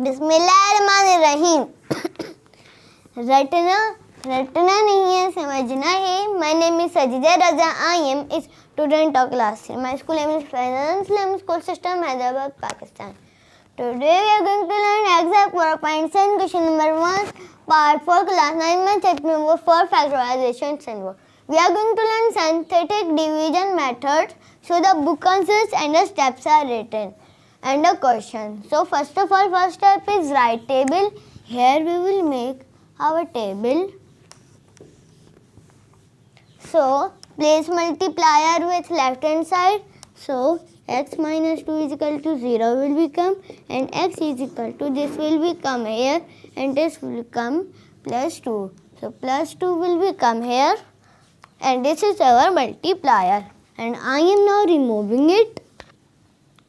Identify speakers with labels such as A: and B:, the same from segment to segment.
A: बिस्मिल्लाहिर्रहमानिर्रहीम। रटना नहीं है, समझना है। My name is Sajida Raza. I am a student of class 3. My school name is Islamic School System, Hyderabad, Pakistan. Today we are going to learn example 4.7 question number 1, part 4, class 9 math, chapter number 4, factorization, Sindh Board. We are going to learn synthetic division methods. So the book answers and the steps are written and the question. So first of all, first step is write table. Here we will make our table. So place multiplier with left hand side. So x minus 2 is equal to 0 will become, and x is equal to this will become here, and this will become plus 2. So plus 2 will become here, and this is our multiplier, and I am now removing it.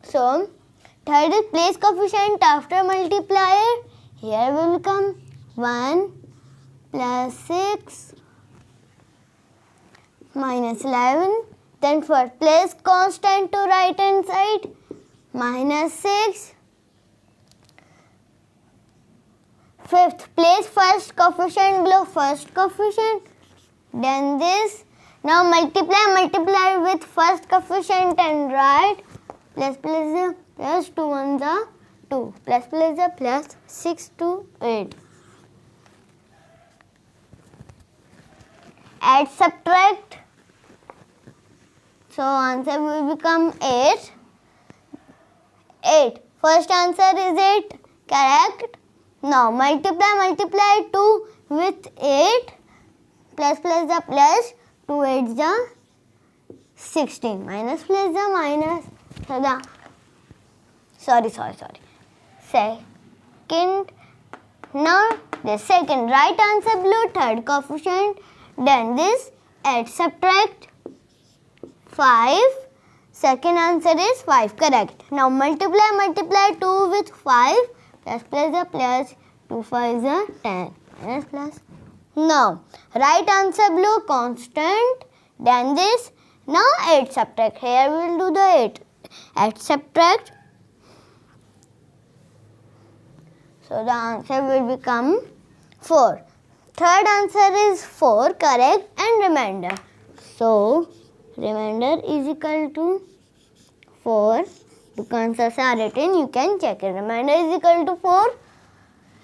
A: So third is place coefficient after multiplier. Here will become 1 plus 6 minus 11. Then for place constant to right hand side, minus 6. Fifth, place first coefficient below first coefficient. Then this. Now multiply with first coefficient and right. Plus 2 1s are 2. Plus 6 to 8. Add, subtract. So answer will become 8. 8. First answer is 8. Correct. Now multiply 2 with 8. Plus 2 8s are 16. Minus plus the minus. So the sorry. Second. Now the second right answer below third coefficient. Then this add, subtract 5. Second answer is 5. Correct. Now multiply 2 with 5. Plus 2 5s are 10. Minus plus. Now right answer below constant. Then this. Now add, subtract. Here we will do the 8. Add, subtract. So the answer will become 4. Third answer is 4. Correct. And remainder. So remainder is equal to 4. The answers are written. You can check it. Remainder is equal to 4.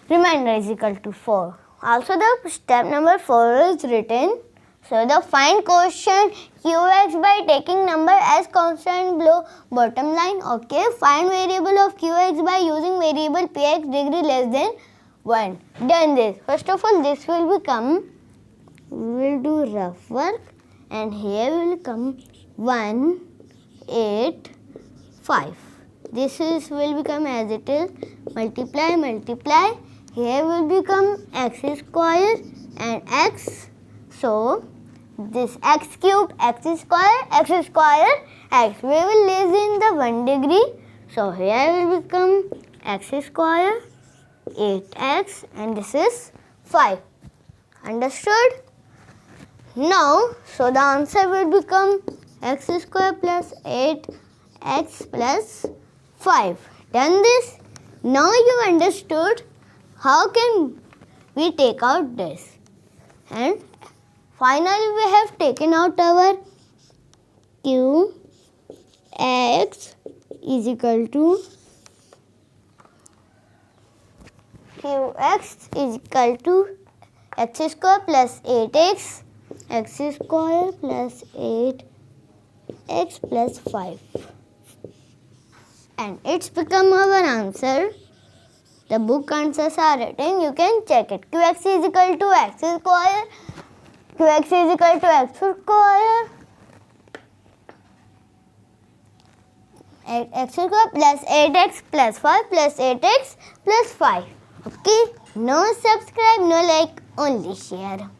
A: Remainder is equal to 4. Also the step number 4 is written. So the find quotient qx by taking number as constant below bottom line. Okay. Find variable of qx by using variable px degree less than 1. Done this. First of all, this will become, we will do rough work, and here will come 1 8 5. This will become as it is. Multiply. Here will become x square and x. So this x cube, x square, x. We will less in the 1 degree. So here will become x square, 8x, and this is 5. Understood? Now, so the answer will become x square plus 8x plus 5. Done this. Now you understood how can we take out this. And finally we have taken out our qx is equal to x square plus 8x, x square plus 8x plus 5. And it's become our answer. The book answers are written. You can check it. Qx is equal to x square. Qx is equal to x square. X square plus 8x plus 5 plus 8x plus 5. Okay. No subscribe, no like, only share.